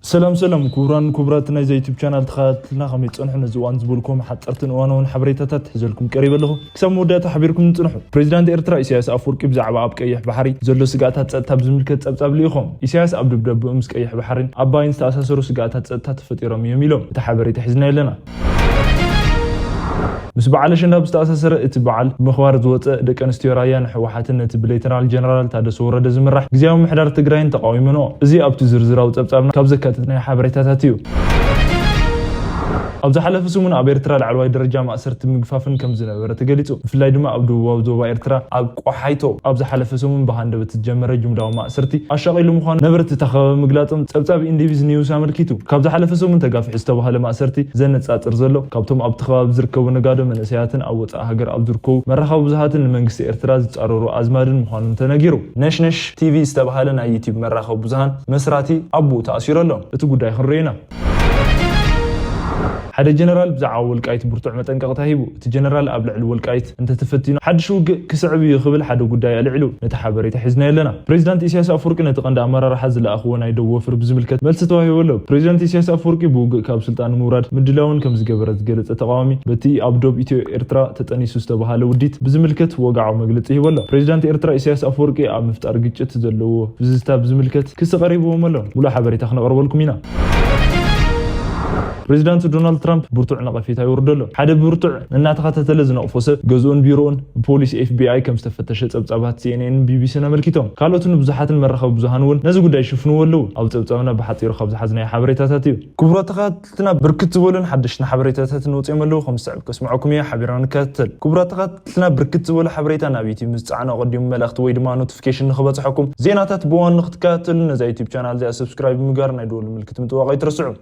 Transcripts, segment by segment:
سلام كوران كبراتنا زي يوتيوب شانل تخاتلنا خميت صنحنا زوان زبولكم حطرتن وانا حبريتات حزلكم قريب له كسب مودات حبيركم تصنحوا بريزيدنت إيرترا إسياس أفوركي بزعبا أبقيح بحري زلو سقاطات تصطاب زملكت تصطاب ليخم إسياس أبدب مسقيح بحرين أباين استأساسرو سقاطات تصطاب فطيرم يميلو تحبريت حزنا لنا مس بعلش إنها بستأسسر اتبعل مخوارد وط دك أنستيرايان حوحاتن تبليترال جنرال تادس ورد زمرح جزيهم محدار تجرين تقاومنو زي أبتو زرزراو تبتابنا كابزكاتنا حبريتاتاتيو أبز حلف سومن أب إيرترا العلواي درجة ما أسرت مجفافن كم زنا برتقليتو في اللايد ما أبدو وابدو إيرترا أب قحيتو أبز حلف سومن بهند بتتجمر جملة ما أسرتي أشغل مخان نبرت تخا مقلاتهم تبتاب إنديفيز نيوز عملكيتو كابز حلف سومن تقاف حستوها لما أسرتي زنت سات أرزلو كابتم أبتخوا بزركو ونقادو من أسياتن أو تأهجر أبدركو مرخو بزهاتن المنجس إيرترا تقرروا أزمادن مخانن تناجرو نش تي في استوها لنا يوتيوب مرخو بزهان مسراتي أبو تأثير الله تقول ده خرينا حدا جنرال بزعوا والقايت برتوع متنققته هيبو تجنرال ابلع الولقايت انت تفتينو حد شو كسعبي يخبل حدا قداي العلو نتحبريت حزنا لنا بريزيدنت إسياس أفوركي نتقند امرار حز لاخونا يدوفر بزملكت ملستو هيولو بريزيدنت إسياس أفوركي بوق كاب سلطان مراد مدلاون كم زغبرت غلص تقاومي بتي ابدوب إثيو إيرترا تطنيسو استبحال وديت بزملكت وقعو مغلص هيولو بريزيدنت إيرترا إسياس أفوركي ام مفتار غچت زلو بزستا بزملكت كس قريبو ملو ولا حبريت اخنا قربلكم هنا بريزيدنت دونالد ترامب برتوع نقفيتا يوردلو حدا برتوع اناتخاتتل زنقفوس غزون بيرون بوليس اف بي اي كم استفتش صبصبات سي ان ان بي بي سي نملكيتهم قالوتن بزحات المرخب بزهانون نزو غداي شفنو ولو او صبصبنا بحطير خبز حزنا حبريتاتاتيو كبراتخاتنا بركت زولن حدشنا حبريتاتات نوصيملو خمس ساعه كسمعكم يا حبيران كاتل كبراتخاتنا بركت زول حبريتا نابيتي مصعنا قديم ملخت وي دما نوتيفيكيشن نخبصحكم زيناتات بوان نختكاتل نزا يوتيوب شانل زي سبسكرايب مغارنا يدول ملكت متواقع ترسعوا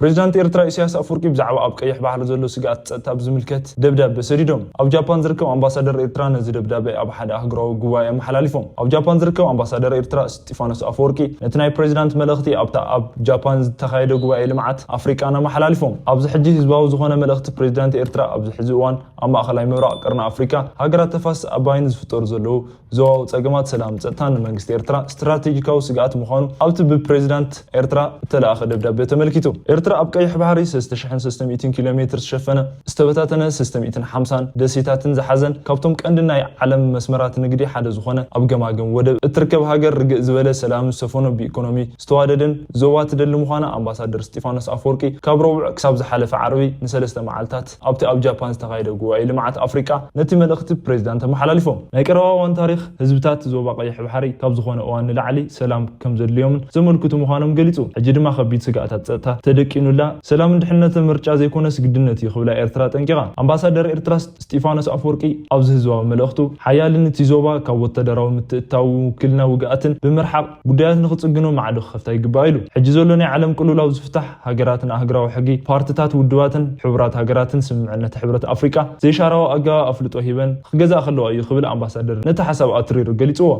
بريزيدنت إيرترا إسياس أفوركي بزعوا أب قيح بحر زلو سقات تاب زملكت دبداب بسريدهم أب جابان زركو أمباسادر إيرترا نزل دبداب أب حدا أهجرو جوايا محلاليفهم أب جابان زركو أمباسادر إيرترا ستيفانوس أفوركي نتناي بريزيدنت ملختي أب جابان تخايدو جوايا لمعت أفريقيا أنا محلاليفهم أب زحجي زباو زخونه ملخت بريزيدنت إيرترا أب زحزوان أما أخلاي مراق قرنا أفريقيا هاجرات تفاس أباين زفتور زلو زو تجمعات سلام تان منجست إيرترا استراتيجيكاو سقات مخانو أبت بريزيدنت إيرترا تلاخ دبداب تملكيتو إيرترا أبقى يحبحري سيستشحن سيستم 200 كيلومتر شفنا استبتاتنا سيستم 250 دسيتاتن زحزن كابتم قندنا علم مسمرات نقدي حدا زخونه أبقى ماقم ودب اتركب هاجر رجع زوله سلام سفونه بإيكونومي استواددن زوات دل مخانا أمباسادر ستيفانوس أفوركي كابرو كساب زحلف عربي نسلسته معلتات أبتي أب جابان استغايده جوا لمعت أفريقيا نتي ملخت بريزيدنت محلاليفهم نيكروا وان تاريخ حزبتات زو باقي يحبحري كاب زخونه وان لعلي سلام كم زل اليوم زملكتو مخانم قليتو حجي دما خبيت سقاطات صتا تدقينولا سلام دحنت مرجع زيكون سجدنتي خبلا إيرترا تنقيقا أمباسادر إيرترا ستيفانوس أفوركي أبز هزوا ملأختو حيال نتيزوبا كوت تدراو متتاو كلنا وقعتن بمرحق قديات نخصقنو مع دو خفتا يقبايلو حجزولوني عالم كله لو زفتح هاجراتنا هاجراو حقي بارتتات ودواتن حبرات هاجراتن سمعنا حبرات أفريقيا زي شارو أجا أفلتو هيبن خجزا خلو أي خبل أمباسادر نتحسب أترير قليتوا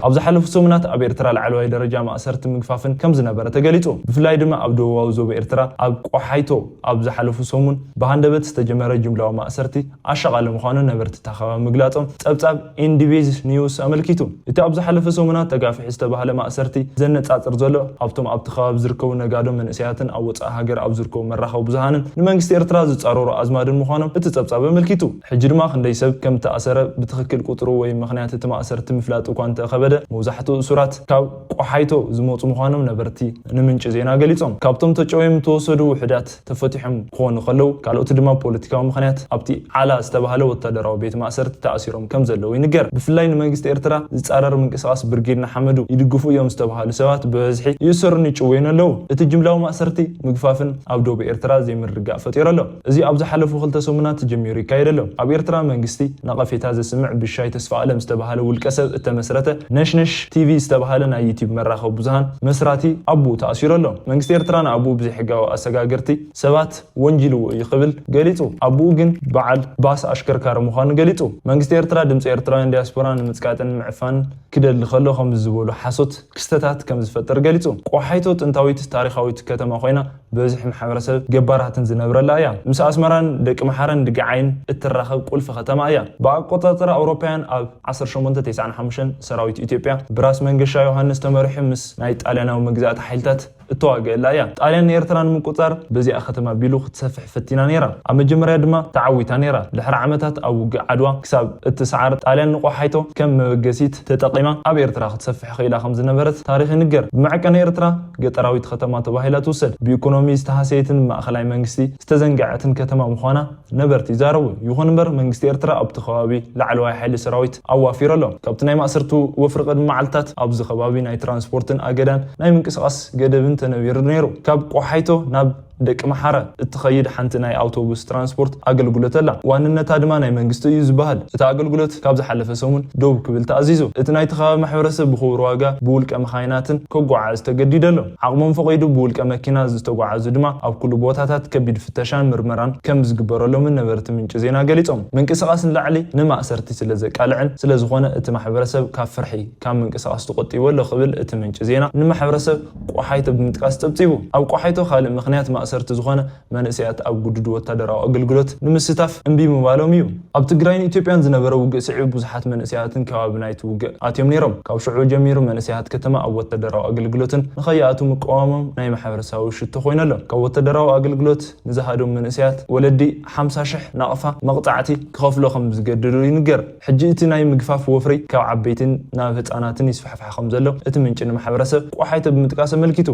أبز حلف سومنات أب إيرترا العلواي درجة ما أسرت مجفافن كم زنبرة تقليتو بفلاي دما أبدو ووزو بإيرترا أب قحيتو أبز حلف سومن بهندبت استجمر جملة وما أسرتي أشغل مخانو نبرت تخا مقلاتهم تبتاب إنديفيز نيوز أملكيتو إتا أبز حلف سومنات تقافي حستبها لما أسرتي زنت أترزلو أبتم أبتخا بزركو نقادو من إسياتن أو تأهجر أبزركو مرخو بزهانن لمنجست إيرترا زتصارور أزمادن مخانو بتتبتاب أملكيتو حجر ما خنديسب كم تأسر بتخكل قطرو ومخنيات تما أسرت مفلات وكانت خبر موزحتو سورات كاب قحيتو زموت مخانم نبرتي نمنጭ زينا غليصوم كابتم تچويم توسدو وحدات تفتحم كون خلو قالوت دما بوليتيكاو مخنيات ابتي علا استبهاله وتدراو بيت ماسرت تاثيرهم كم زلو ينجر بفلاي منجست إيرترا زصارر منقساس برجيدنا حمدو يدغفو يوم استبهاله سوات بزحي يسرني چوين لو ات جملاو ماسرتي مغفافن ابدو بإيرترا زي مرغا فطيرلو ازي ابز حلفو خلته سومنات جميري كايدلو اب إيرترا منجستي نقفيتا زسمع بالشاي تسفا علم استبهاله والكسب التمسرته نش تي في استبهالنا يوتيوب مرخو بزهان مسراتي ابو تاثير له منجست إيرترا ابو بزي حقاو اسغاغرتي سبات ونجلو يقبل قليتو ابو جن بعد باس اشكركار مخان قليتو منجست إيرترا دمص إيرتراين دياسبوران مصقاتن معفان كدل خلو خم زبولو حسوت كستتات كم زفتر قليتو قحيتو تنتاويت تاريخاويت كتما خوينا بزح محبرسب جباراتن زنبرلا يا مس اسمران دق محرن دقعين اترخب قلف ختما يا باقطاطر اوروبيان اب 1895 سراويت ኢትዮጵያ ብራስ መንገሻ ዮሐንስ ተመሪሑ ምስ ናይ ጣልያናዊ መግዛእቲ ሓይልታት እተዋገአላ እያ ጣልያን ኤርትራን ምቁፃር በዚኣ ከተማ ቢሉ ክትሰፍሕ ፈቲና ነይራ ኣብ መጀመርያ ድማ ተዓዊታ ነይራ ድሕሪ ዓመታት ኣብ ውግእ ዓድዋ ክሳብ እትሰዓር ጣልያን ንቆሓይቶ ከም መበገሲት ተጠቂማ ኣብ ኤርትራ ክትሰፍሕ ኽኢላ ከም ዝነበረት ታሪክ ይንገር ብመዐቀነ ኤርትራ ገጠራዊት ከተማ ተባሂላ ትውሰድ ብኢኮኖሚ ዝተሃሰየትን ማእኸላይ መንግስቲ ዝተዘንጋዐትን ከተማ ምዃና ነበርቲ ይዛረቡ ይኹን እምበር መንግስቲ ኤርትራ ኣብቲ ከባቢ ላዕለዋይ ሓይሊ ሰራዊት ኣዋፊሩ ኣሎ ካብቲ ናይ ማእሰርቱ ወፍሪ ቅድሚ መዓልትታት ኣብዚ ከባቢ ናይ ትራንስፖርትን ኣገዳን ናይ ምንቅስቃስ ገደብን ተነቢሩ ነይሩ ካብ ቆሓይቶ ናብ ደቂ መሓረ እትኸይድ ሓንቲ ናይ ኣውቶቡስ ትራንስፖርት ኣገልግሎት ኣላ ዋንነታ ድማ ናይ መንግስቲ እዩ ዝበሃል እቲ ኣገልግሎት ካብ ዝሓለፈ ሰሙን ደው ክብል ተኣዚዙ እቲ ናይ ተኸባቢ ማሕበረሰብ ብኽቡር ዋጋ ብውልቀ መኻይናትን ከጓዓዝ ተገዲዱ ኣሎ ዓቕሞም ፈቒዱ ብውልቀ መኪና ዝተጓዓዙ ድማ ኣብ ኩሉ ቦታታት ከቢድ ፍተሻን ምርመራን ከም ዝግበረሎምን ነበርቲ ምንጭ ዜና ገሊፆም ምንቅስቃስ ንላዕሊ ንማእሰርቲ ስለ ዘቃልዕን ስለ ዝኾነ እቲ ማሕበረሰብ ካብ ፍርሒ ካብ ምንቅስቃስ ተቆጢቡ ኣሎ ክብል እቲ ምንጭ ዜና ንማሕበረሰብ ቆሓይቶ ብምጥቃስ ጠብፂቡ ኣብ ቆሓይቶ ካልእ ምኽንያት ማእሰርቲ ዝኾነ መንእሰያት ኣብ ጉድዱ ወታደራዊ ኣገልግሎት ንምስታፍ እምቢ ምባሎም እዩ ኣብ ትግራይን ኢትዮጵያን ዝነበረ ውግእ ስዒቡ ብዙሓት መንእሰያትን ከባቢ ናይቲ ውግእ ኣትዮም ነይሮም ካብ ሽዑ ጀሚሩ መንእሰያት ከተማ ኣብ ወታደራዊ ኣገልግሎትን ንኸይኣቱ ምቃወሞም ናይ ማሕበረሰባዊ ሽቶ ኮይኑ ኣሎ ካብ ወታደራዊ ኣገልግሎት ንዝሃዶም መንእሰያት ወለዲ 50,000 ናቕፋ መቕፃዕቲ ክኸፍሎ ከም ዝገደዱ ይንገር ሕጂ እቲ ናይ ምግፋፍ ወፍሪ ካብ ዓበይትን ናብ ህፃናትን ይስፋሕፋሕ ከም ዘሎ እቲ ምንጭ ንማሕበረሰብ ቆሓይቶ ብምጥቃስ ኣመልኪቱ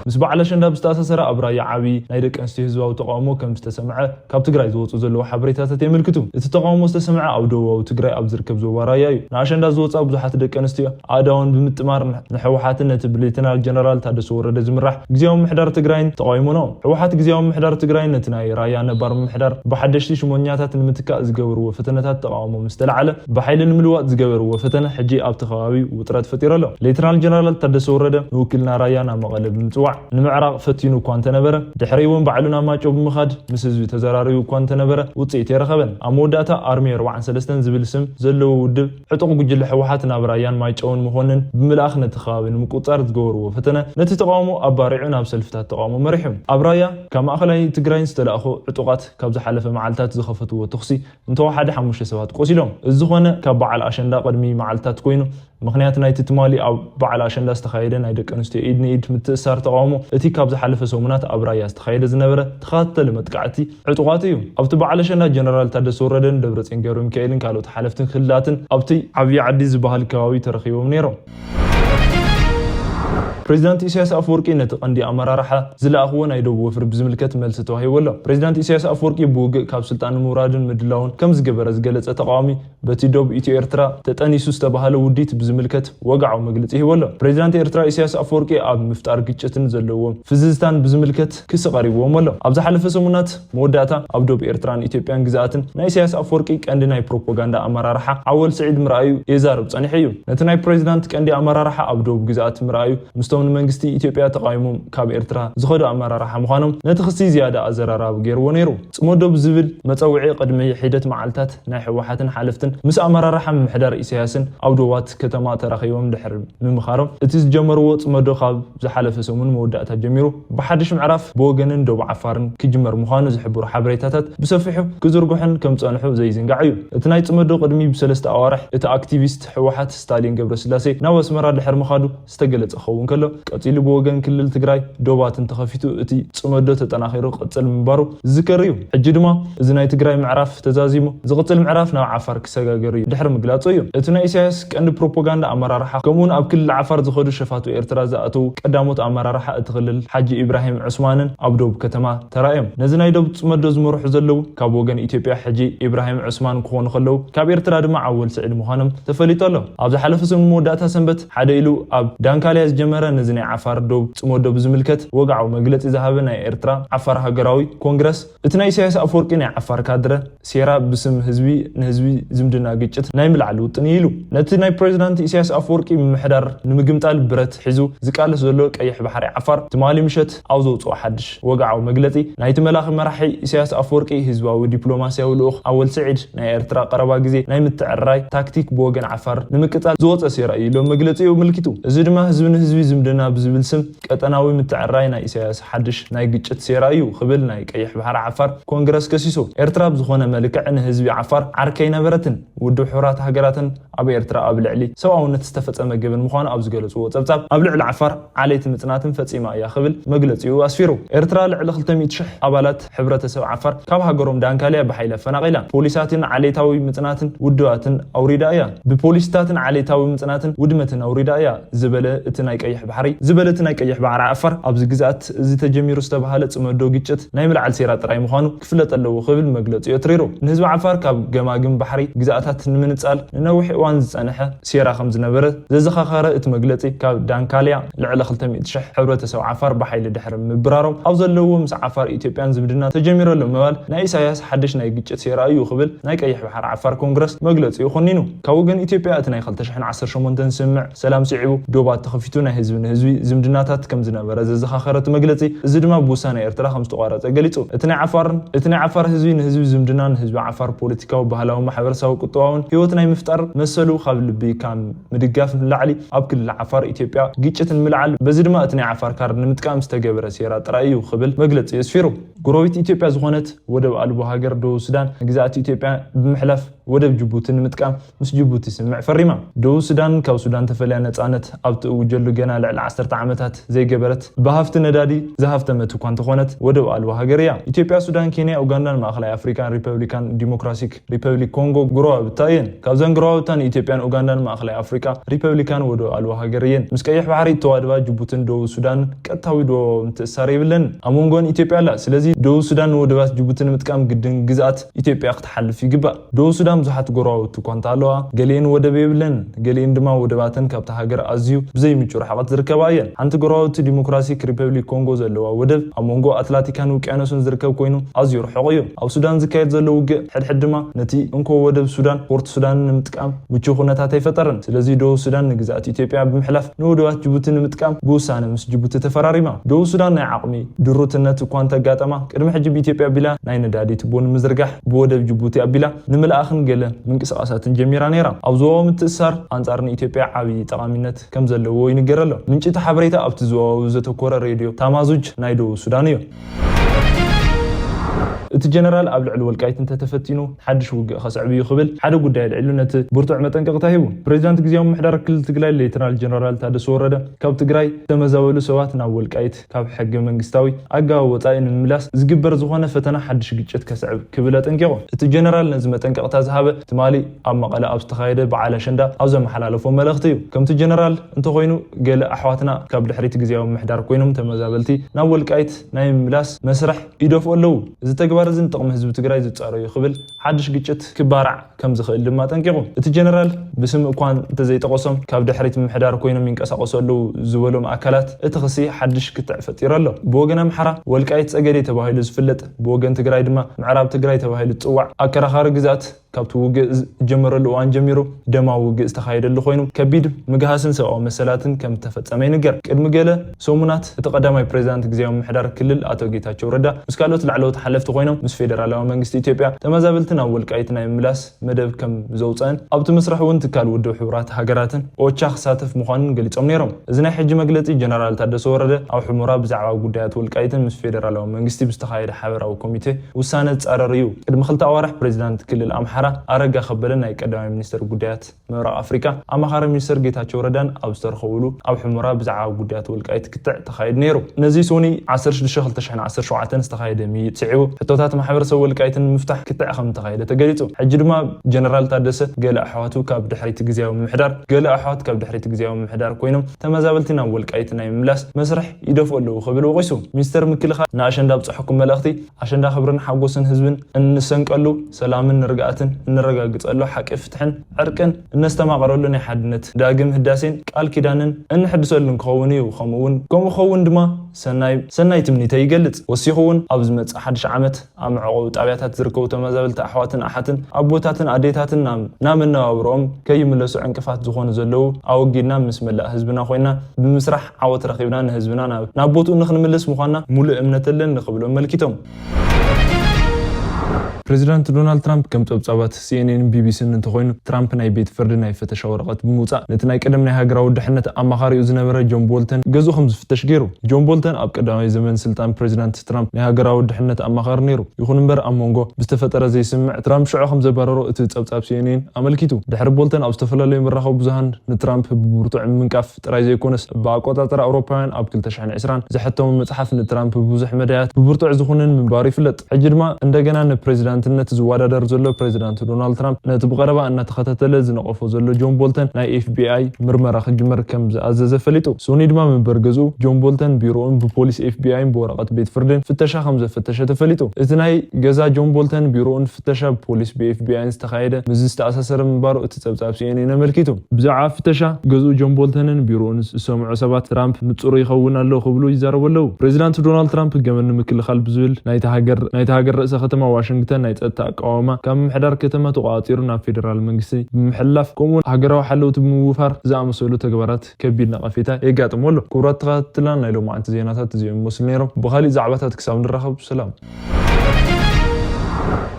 ምስ በዓል ኣሸንዳ ብዝተኣሳሰረ ኣብ ራያ ዓብዪ ናይ ደቂ ኣንስትዮ ህዝባዊ ተቃውሞ ከም ዝተሰምዐ ካብ ትግራይ ዝወፁ ዘለዉ ሓበሬታታት የመልክቱ እቲ ተቃውሞ ዝተሰምዐ ኣብ ደቡባዊ ትግራይ ኣብ ዝርከብ ዞባ ራያ እዩ ንኣሸንዳ ዝወፃ ብዙሓት ደቂ ኣንስትዮ ኣእዳወን ብምጥማር ንሕወሓትን ነቲ ብሌተናል ጀነራል ታደሰ ወረደ ዝምራሕ ግዝያዊ ምምሕዳር ትግራይን ተቃዊሞም ሕወሓት ግዝያዊ ምምሕዳር ትግራይን ነቲ ናይ ራያ ነባር ምምሕዳር ብሓደሽቲ ሽሞኛታት ንምትካእ ዝገበርዎ ፈተነታት ተቃውሞ ምስ ተላዓለ ብሓይሊ ንምልዋጥ ዝገበርዎ ፈተነ ሕጂ ኣብቲ ከባቢ ውጥረት ፈጢሩ ኣሎ ሌተናል ጀነራል ታደሰ ወረደ ንውክልና ራያ ናብ መቐለ ብምፅዋዕ ንምዕራቅ ፈቲኑ እኳ እንተነበረ ድሕሪ እውን ባዕሉና ማጮ ብምኻድ ምስ ህዝቢ ተዘራሪቡ እኳ እንተነበረ ውፅኢት የረኸበን ኣብ መወዳእታ ኣርሚ 43 ዝብል ስም ዘለዎ ውድብ ዕጡቕ ጉጅለ ሕወሓት ናብ ራያን ማይጨውን መኮንን ብምልኣኽ ነቲ ከባቢ ንምቁፃር ዝገበርዎ ፈተነ ነቲ ተቃውሞ ኣባሪዑ ናብ ሰልፍታት ተቃውሞ መሪሑ ኣብ ራያ ካብ ማእኸላይ ትግራይን ዝተለኣኹ ዕጡቓት ካብ ዝሓለፈ መዓልትታት ዝኸፈትዎ ትኽሲ እንተወሓደ 5 ሰባት ቆሲሎም እዚ ዝኾነ ካብ በዓል ኣሸንዳ ቅድሚ መዓልትታት ኮይኑ ምክንያት ናይቲ ትማሊ ኣብ በዓል ኣሸንዳ ዝተኻየደ ናይ ደቂ ኣንስትዮ ኢድ ንኢድ ምትእስሳር ተቃውሞ እቲ ካብ ዝሓለፈ ሰሙናት ኣብ ራያ ዝተኻየደ ዝነበረ ተኸታተሊ መጥቃዕቲ ዕጡቓት እዩ ኣብቲ በዓል ኣሸንዳ ጀነራል ታደሰ ወረደን ደብረፅዮን ገብረ ሚካኤልን ካልኦት ሓለፍትን ክልላትን ኣብቲ ዓብዪ ዓዲ ዝበሃል ከባቢ ተረኺቦም ነይሮም ፕሬዚዳንት ኢሳያስ አፈወርቂ ነቲ ቀንዲ ኣመራርሓ ዝለኣኽዎ ናይ ደቡብ ወፍሪ ብዝምልከት መልሲ ተዋሂቡ ኣሎ ፕሬዚዳንት ኢሳያስ አፈወርቂ ብውግእ ካብ ስልጣን ምውራድን ምድላውን ከም ዝገበረ ዝገለጸ ተቃዋሚ በቲ ደቡብ ኢትዮ ኤርትራ ተጠኒሱ ዝተባሃለ ውዲት ብዝምልከት ወግዓዊ መግለፂ ሂቡ ኣሎ ፕሬዚዳንት ኤርትራ ኢሳያስ አፈወርቂ ኣብ ምፍጣር ግጭትን ዘለዎም ፍዝዝታን ብዝምልከት ክስ ቀሪብዎም ኣሎ ኣብ ዝሓለፈ ሰሙናት መወዳእታ ኣብ ደቡብ ኤርትራን ኢትዮጵያን ግዛኣትን ናይ ኢሳያስ አፈወርቂ ቀንዲ ናይ ፕሮፓጋንዳ ኣመራርሓ ዓወል ስዒድ ምርኣዩ የዛርብ ጸኒሑ እዩ ነቲ ናይ ፕሬዚዳንት ቀንዲ ኣመራርሓ ኣብ ደቡብ ግዛኣት ምርኣዩ ምስቶም መንግስቲ ኢትዮጵያ ተቃይሞም ካብ ኤርትራ ዝኸዱ ኣመራርሓ ምዃኖም ነቲ ክስቲ ዝያዳ ኣዘራራቢ ገይርዎ ነይሩ ጽሞዶ ብዝብል መፀውዒ ቅድሚ ሒደት መዓልታት ናይ ሕወሓትን ሓለፍትን ምስ ኣመራርሓ ምምሕዳር ኢሳያስን ኣብ ደቡባት ከተማ ተራኺቦም ድሕሪ ምምኻሮም እቲ ዝጀመርዎ ጽሞዶ ካብ ዝሓለፈ ሰሙን መወዳእታ ጀሚሩ ብሓድሽ ምዕራፍ ብወገንን ደቡብ ዓፋርን ክጅመር ምዃኑ ዝሕብሩ ሓበሬታታት ብሰፊሑ ክዝርግሑን ከም ጸንሑ ዘይዝንጋዕ እዩ እቲ ናይ ጽሞዶ ቅድሚ ብሰለስተ ኣዋርሕ እቲ ኣክቲቪስት ሕወሓት ስታሊን ገብረስላሴ ናብ ኣስመራ ድሕሪ ምኻዱ ዝተገለጸ ኸውን ከሎ ቀፂሉ ብወገን ክልል ትግራይ ደባትን ተኸፊቱ እቲ ጽመዶ ተጠናኺሩ ቅጽል ምንባሩ ዝዝከር እዩ ሕጂ ድማ እዚ ናይ ትግራይ ምዕራፍ ተዛዚሙ ዝቅጽል ምዕራፍ ናብ ዓፋር ክሰጋገር እዩ ድሕሪ ምግላጹ እዩ እቲ ናይ ኢሳያስ ቀንዲ ፕሮፓጋንዳ ኣመራርሓ ከምኡውን ኣብ ክልል ዓፋር ዝኸዱ ሸፋቱ ኤርትራ ዝኣተው ቀዳሞት ኣመራርሓ እቲ ክልል ሓጂ ኢብራሂም ዑስማንን ኣብ ደቡብ ከተማ ተራእዮም ነዚ ናይ ደቡብ ጽመዶ ዝመርሑ ዘለው ካብ ወገን ኢትዮጵያ ሕጂ ኢብራሂም ዑስማን ክኾኑ ከለው ካብ ኤርትራ ድማ ዓወል ስዒድ ምዃኖም ተፈሊጡ ኣሎ ኣብ ዝሓለፈ ሰሙን መወዳእታ ሰንበት ሓደ ኢሉ ኣብ ዳንካልያ ዝጀመረ ነዚ ናይ ዓፋር ደቡብ ጽሞዶ ብዝምልከት ወግዓዊ መግለፂ ዝሃበ ናይ ኤርትራ ዓፋር ሃገራዊ ኮንግረስ እቲ ናይ ኢሳያስ አፈወርቂ ናይ ዓፋር ካድረ ሴራ ብስም ህዝቢ ንህዝቢ ዝምድና ግጭት ናይ ምልዓል ውጥን ኢሉ ነቲ ናይ ፕሬዚዳንት ኢሳያስ አፈወርቂ ምምሕዳር ንምግምጣል ብረት ሒዙ ዝቃለስ ዘሎ ቀይሕ ባሕሪ ዓፋር ትማሊ ምሸት ኣብ ዘውፅኦ ሓድሽ ወግዓዊ መግለፂ ናይቲ መላኺ መራሒ ኢሳያስ አፈወርቂ ህዝባዊ ዲፕሎማስያዊ ልኡኽ ኣወል ስዒድ ናይ ኤርትራ ቀረባ ግዜ ናይ ምትዕርራይ ታክቲክ ብወገን ዓፋር ንምቅጻል ዝወፀ ሴራ እዩ ኢሎም መግለፂ የመልክቱ እዚ ድማ ህዝቢ ንህዝቢ ህዝቢ ዝምድና ብዝብል ስም ቀጠናዊ ምትዕራይ ናይ ኢሳያስ ሓድሽ ናይ ግጭት ሴራ እዩ ክብል ናይ ቀይሕ ባሕሪ ዓፋር ኮንግረስ ከሲሱ ኤርትራ ብዝኾነ መልክዕ ንህዝቢ ዓፋር ዓርከይ ነበረትን ውድብ ሕብራት ሃገራትን ኣብ ኤርትራ ኣብ ልዕሊ ሰብኣውነት ዝተፈጸመ ግብን ምዃኑ ኣብ ዝገለጽዎ ጸብጻብ ኣብ ልዕሊ ዓፋር ዓለይቲ ምጽናትን ፈጺማ እያ ክብል መግለጺኡ ኣስፊሩ ኤርትራ ልዕሊ 200,000 ኣባላት ሕብረተሰብ ዓፋር ካብ ሃገሮም ዳንካልያ ብሓይሊ ኣፈናቒላ ፖሊሳትን ዓሌታዊ ምጽናትን ውድባትን ኣውሪዳ እያ ብፖሊስታትን ዓሌታዊ ምጽናትን ውድመትን ኣውሪዳ እያ ዝበለ እቲ ናይ ቀይሕ ባሕሪ ዓፋር ኣብዚ ግዛት እዚ ተጀሚሩ ዝተባሃለ ጽመዶ ግጭት ናይ ምልዓል ሴራ ጥራይ ምዃኑ ክፍለጥ ኣለዎ ክብል መግለጺኡ የትሪሩ ንህዝቢ ዓፋር ካብ ገማግም ባሕሪ ግዛታት ንምንጻል ንነዊሕ እዋን ዝጸንሐ ሴራ ከም ዝነበረ ዘዘኻኸረ እቲ መግለጺ ካብ ዳንካልያ ልዕሊ 200,000 ሕብረተሰብ ዓፋር ብሓይሊ ድሕሪ ምብራሮም ኣብ ዘለዎ ምስ ዓፋር ኢትዮጵያን ዝምድና ተጀሚረሎ ምባል ናይ ኢሳያስ ሓድሽ ናይ ግጭት ሴራ እዩ ክብል ናይ ቀይሕ ባሕሪ ዓፋር ኮንግረስ መግለጺኡ ኾኒኑ ካብ ወገን ኢትዮጵያ እቲ ናይ 2018 ስምዕ ሰላም ስዒቡ ዶባት ተኸፊቱ ናይ ህዝቢ ንህዝቢ ዝምድናታት ከም ዝነበረ ዘዘኻኸረ እቲ መግለጺ እዚ ድማ ብውሳነ ኤርትራ ከም ዝተቋረጸ ገሊጹ እቲ ናይ ዓፋር ህዝቢ ንህዝቢ ዝምድና ንህዝቢ ዓፋር ፖለቲካዊ ባህላዊ ማሕበረሰባዊ ቁጠባውን ህይወት ናይ ምፍጣር መሰሉ ካብ ልቢ ካብ ምድጋፍ ንላዕሊ ኣብ ክልል ዓፋር ኢትዮጵያ ግጭት ንምልዓል በዚ ድማ እቲ ናይ ዓፋር ካርድ ንምጥቃም ዝተገበረ ሴራ ጥራይ እዩ ክብል መግለጺ የስፊሩ ጎረቤት ኢትዮጵያ ዝኾነት ወደብ ኣልቦ ሃገር ደቡብ ሱዳን ግዛት ኢትዮጵያ ብምሕላፍ ወደብ ጅቡቲ ንምጥቃም ምስ ጅቡቲ ስምዕ ፈሪማ ደቡብ ሱዳን ካብ ሱዳን ተፈልያ ነፃነት ኣብ ትእውጀሉ ገና ልዕሊ 10 ዓመታት ዘይገበረት ብሃፍቲ ነዳዲ ዝሃፍተመት እኳ እንተኾነት ወደብ ኣልቦ ሃገር እያ ኢትዮጵያ ሱዳን ኬንያ ኡጋንዳን ማእኸላይ ኣፍሪካን ሪፐብሊካን ዲሞክራቲክ ሪፐብሊክ ኮንጎ ጉረባብታ እየን ካብዘን ጉረባብታን ኢትዮጵያን ኡጋንዳን ማእኸላይ ኣፍሪካ ሪፐብሊካን ወደብ ኣልቦ ሃገር እየን ምስ ቀይሕ ባሕሪ ተዋድባ ጅቡትን ደቡብ ሱዳን ቀጥታዊ ዶቦ ምትእሳር የብለን ኣብ መንጎን ኢትዮጵያ ኣላ ስለዚ ደቡብ ሱዳን ወደባት ጅቡቲ ንምጥቃም ግድን ግዛት ኢትዮጵያ ክትሓልፍ ይግባእ ደቡብ ሱዳን ብዙሓት ጎረባብቲ እኳ እንተሃለዋ ገሊአን ወደብ የብለን ገሊአን ድማ ወደባተን ካብቲ ሃገር ኣዝዩ ብዘይምቹ ርሕቐት ዝርከባ እየን ሓንቲ ጎረባብቲ ዲሞክራቲክ ሪፐብሊክ ኮንጎ ዘለዋ ወደብ ኣብ መንጎ ኣትላንቲካን ውቅያኖስን ዝርከብ ኮይኑ ኣዝዩ ርሑቕ እዩ ኣብ ሱዳን ዝካየድ ዘሎ ውግእ ሕድሕድ ድማ ነቲ እንኮ ወደብ ሱዳን ፖርት ሱዳን ንምጥቃም ምቹው ኩነታት ኣይፈጠረን ስለዚ ደቡብ ሱዳን ንግዛት ኢትዮጵያ ብምሕላፍ ንወደባት ጅቡቲ ንምጥቃም ብውሳነ ምስ ጅቡቲ ተፈራሪማ ደቡብ ሱዳን ናይ ዓቕሚ ድሩትነት እኳ እንተጋጠማ ቅድሚ ሕጂ ብኢትዮጵያ ኣቢላ ናይ ነዳዲ ትቦ ንምዝርጋሕ ብወደብ ጅቡቲ ኣቢላ ንምልኣኽን ገለ ምንቅስቓሳትን ጀሚራ ነይራ ኣብ ዞባዊ ምትእስሳር ኣንጻር ንኢትዮጵያ ዓብዪ ጠቓሚነት ከም ዘለዎ ይንገር ኣሎ ምንጭቲ ሓበሬታ ኣብቲ ዞባዊ ዘተኮረ ሬድዮ ታማዙጅ ናይ ደቡብ ሱዳን እዩ እቲ ጀነራል ኣብ ልዕሊ ወልቃይት እንተተፈቲኑ ሓድሽ ውግእ ከስዕብ እዩ ክብል ሓደ ጉዳይ ልዕሉ ነቲ ብርቱዕ መጠንቀቕታ ሂቡ ፕሬዚዳንት ግዜያዊ ምምሕዳር ክልል ትግራይ ሌተናል ጀነራል ታደሰ ወረደ ካብ ትግራይ ተመዛበሉ ሰባት ናብ ወልቃይት ካብ ሕጊ መንግስታዊ ኣገባብ ወፃኢ ንምምላስ ዝግበር ዝኾነ ፈተና ሓድሽ ግጭት ከስዕብ ክብል ኣጠንቂቑ እቲ ጀነራል ነዚ መጠንቀቕታ ዝሃበ ትማሊ ኣብ መቐለ ኣብ ዝተኻየደ በዓል ኣሸንዳ ኣብ ዘመሓላለፎ መልእኽቲ እዩ ከምቲ ጀነራል እንተኮይኑ ገለ ኣሕዋትና ካብ ድሕሪት ግዜያዊ ምምሕዳር ኮይኖም ተመዛበልቲ ናብ ወልቃይት ናይ ምምላስ መስርሕ ይደፍኡ ኣለዉ እዚ ተግባር ዝን ጥቕሚ ህዝቢ ትግራይ ዝጻረዩ ክብል ሓድሽ ግጭት ክባራዕ ከም ዝኽእል ድማ ጠንቂቑ እቲ ጀነራል ብስም እኳ እንተዘይጠቐሶም ካብ ድሕሪት ምምሕዳር ኮይኖም ይንቀሳቐሱ ኣለዉ ዝበሎም ኣካላት እቲ ክሲ ሓድሽ ክትዕ ፈጢሩ ኣሎ ብወገን ኣምሓራ ወልቃይት ፀገዴ ተባሂሉ ዝፍለጥ ብወገን ትግራይ ድማ ምዕራብ ትግራይ ተባሂሉ ዝፅዋዕ ኣከራኻሪ ግዛት ካብቲ ውግእ ጀመረሉ እዋን ጀሚሩ ደማዊ ውግእ ዝተኻየደሉ ኮይኑ ከቢድ ምግሃስን ሰብኣዊ መሰላትን ከም ተፈጸመ ይንገር ቅድሚ ገለ ሰሙናት እቲ ቀዳማይ ፕሬዚዳንት ግዜያዊ ምምሕዳር ክልል ኣቶ ጌታቸው ረዳ ምስ ካልኦት ላዕለዎት ሓለፍቲ ኮይኖም ምስ ፌደራላዊ መንግስቲ ኢትዮጵያ ተመዛበልቲ ናብ ወልቃይት ናይ ምምላስ መደብ ከም ዘውፅአን ኣብቲ መስርሕ እውን ትካል ውድብ ሕብራት ሃገራትን ኦቻ ክሳተፍ ምዃኑን ገሊፆም ነይሮም እዚ ናይ ሕጂ መግለፂ ጀነራል ታደሰ ወረደ ኣብ ሕሙራ ብዛዕባ ጉዳያት ወልቃይትን ምስ ፌደራላዊ መንግስቲ ብዝተኻየደ ሓበራዊ ኮሚቴ ውሳነ ዝፃረር እዩ ቅድሚ 2 ኣዋርሕ ፕሬዚዳንት ክልል ኣምሓራ ኣረጋ ከበደ ናይ ቀዳማይ ሚኒስትር ጉዳያት ምብራቅ ኣፍሪካ ኣማኻሪ ሚኒስትር ጌታቸው ረዳን ኣብ ዝተረኸብሉ ኣብ ሕሙራ ብዛዕባ ጉዳያት ወልቃይት ክትዕ ተኻይድ ነይሩ ነዚ ሶኒ 16/2017 ዝተኻየደ ምይይጥ ስዒቡ ሕቶታት ማሕበረሰብ ወልቃይትን ምፍታሕ ክትዕ ከም ተኻየደ ተገሊጹ ሕጂ ድማ ጀነራል ታደሰ ገለ ኣሕዋቱ ካብ ድሕሪት ግዜያዊ ምምሕዳር ገለ ኣሕዋት ካብ ድሕሪት ግዜያዊ ምምሕዳር ኮይኖም ተመዛበልቲ ናብ ወልቃይት ናይ ምምላስ መስርሕ ይደፍኡ ኣለዉ ክብል ወቂሱ ሚኒስትር ምክልኻል ንኣሸንዳ ብፅሑኩም መልእኽቲ ኣሸንዳ ክብርን ሓጎስን ህዝብን እንሰንቀሉ ሰላምን ርግኣትን እንረጋግጸሉ ሓቂ ፍትሕን ዕርቅን እነስተማቐረሉ ናይ ሓድነት ዳግም ህዳሴን ቃል ኪዳንን እንሕድሰሉን ክኸውን እዩ ከምኡ ኸውን ድማ ሰናይ ትምኒተ ይገልጽ ወሲኹ እውን ኣብ ዝመጽእ ሓድሽ ዓመት ኣብ መዕቆቢ ጣብያታት ዝርከቡ ተመዛበልቲ ኣሕዋትን ኣሓትን ኣቦታትን ኣዴታትን ናብ መነባብሮኦም ከይምለሱ ዕንቅፋት ዝኾኑ ዘለዉ ኣወጊድና ምስ መላእ ህዝብና ኮይና ብምስራሕ ዓወት ረኺብና ንህዝብና ናብ ቦትኡ ንኽንምልስ ምዃንና ሙሉእ እምነት ኣለና ንኽብሎም መልኪቶም ፕሬዚዳንት ዶናልድ ትራምፕ ከም ጸብጻባት CNN BBC እንተኮይኑ ትራምፕ ናይ ቤት ፍርዲ ናይ ፍተሻ ወረቐት ብምውጻእ ነቲ ናይ ቀደም ናይ ሃገራዊ ድሕነት ኣማኻሪኡ ዝነበረ ጆን ቦልተን ገዙ ከም ዝፍተሽ ገይሩ። ጆን ቦልተን ኣብ ቀዳማይ ዘመን ስልጣን ፕሬዚዳንት ትራምፕ ናይ ሃገራዊ ድሕነት ኣማኻሪ ነይሩ። ይኹን እምበር ኣብ መንጎ ብዝተፈጠረ ዘይስምዕ ትራምፕ ሽዑ ከም ዘባረሮ እቲ ጸብጻብ CNN ኣመልኪቱ። ድሕሪ ቦልተን ኣብ ዝተፈላለዩ መራኸቢ ብዙሃን ንትራምፕ ብብርቱዕ ምንቃፍ ጥራይ ዘይኮነስ ብኣቆጻጽራ ኣውሮፓውያን ኣብ 2020 ዘሕተሙ መጽሓፍ ንትራምፕ ብዙሕ መዳያት ብብርቱዕ ዝኾነን ምንባሩ ይፍለጥ። ሕጂ ድማ እንደገና ንፕሬዚዳንትነት ዝወዳደር ዘሎ ፕሬዚዳንት ዶናልድ ትራምፕ ነቲ ብቐረባ እናተኸታተለ ዝነቐፎ ዘሎ ጆን ቦልተን ናይ FBI ምርመራ ክጅመር ከም ዝኣዘዘ ፈሊጡ። ሶኒ ድማ መንበር ገዝኡ ጆን ቦልተን ቢሮኡን ብፖሊስ FBI ብወረቐት ቤት ፍርድን ፍተሻ ከም ዘፈተሸ ተፈሊጡ። እቲ ናይ ገዛ ጆን ቦልተን ቢሮኡን ፍተሻ ፖሊስ ብFBI ዝተኻየደ ምስ ዝተኣሳሰረ ምንባሩ እቲ ጸብጻብ CNN ኣመልኪቱ። ብዛዕባ ፍተሻ ገዝኡ ጆን ቦልተንን ቢሮኡን ዝሰምዑ ሰባት ትራምፕ ንጹር ይኸውን ኣሎ ክብሉ ይዛረቡ ኣለዉ። ፕሬዚዳንት ዶናልድ ትራምፕ ገመን ንምክልኻል ብዝብል ናይቲ ሃገር ርእሰ ከተማ ዋሽንግተን ናይ ጸጥታ ኣቃዋማ ካብ ምሕዳር ከተማ ተቋፂሩ ናብ ፌደራል መንግስቲ ብምሕላፍ ከምኡውን ሃገራዊ ሓለውቲ ብምውፋር ዝኣመሰሉ ተግባራት ከቢድ ነቐፌታ የጋጥሞ ኣሎ። ክቡራት ተኸታተልቲ ናይ ሎማዓንቲ ዜናታት እዚኦም ይመስሉ ነይሮም። ብኻሊእ ዛዕባታት ክሳብ ንራኸብ ሰላም።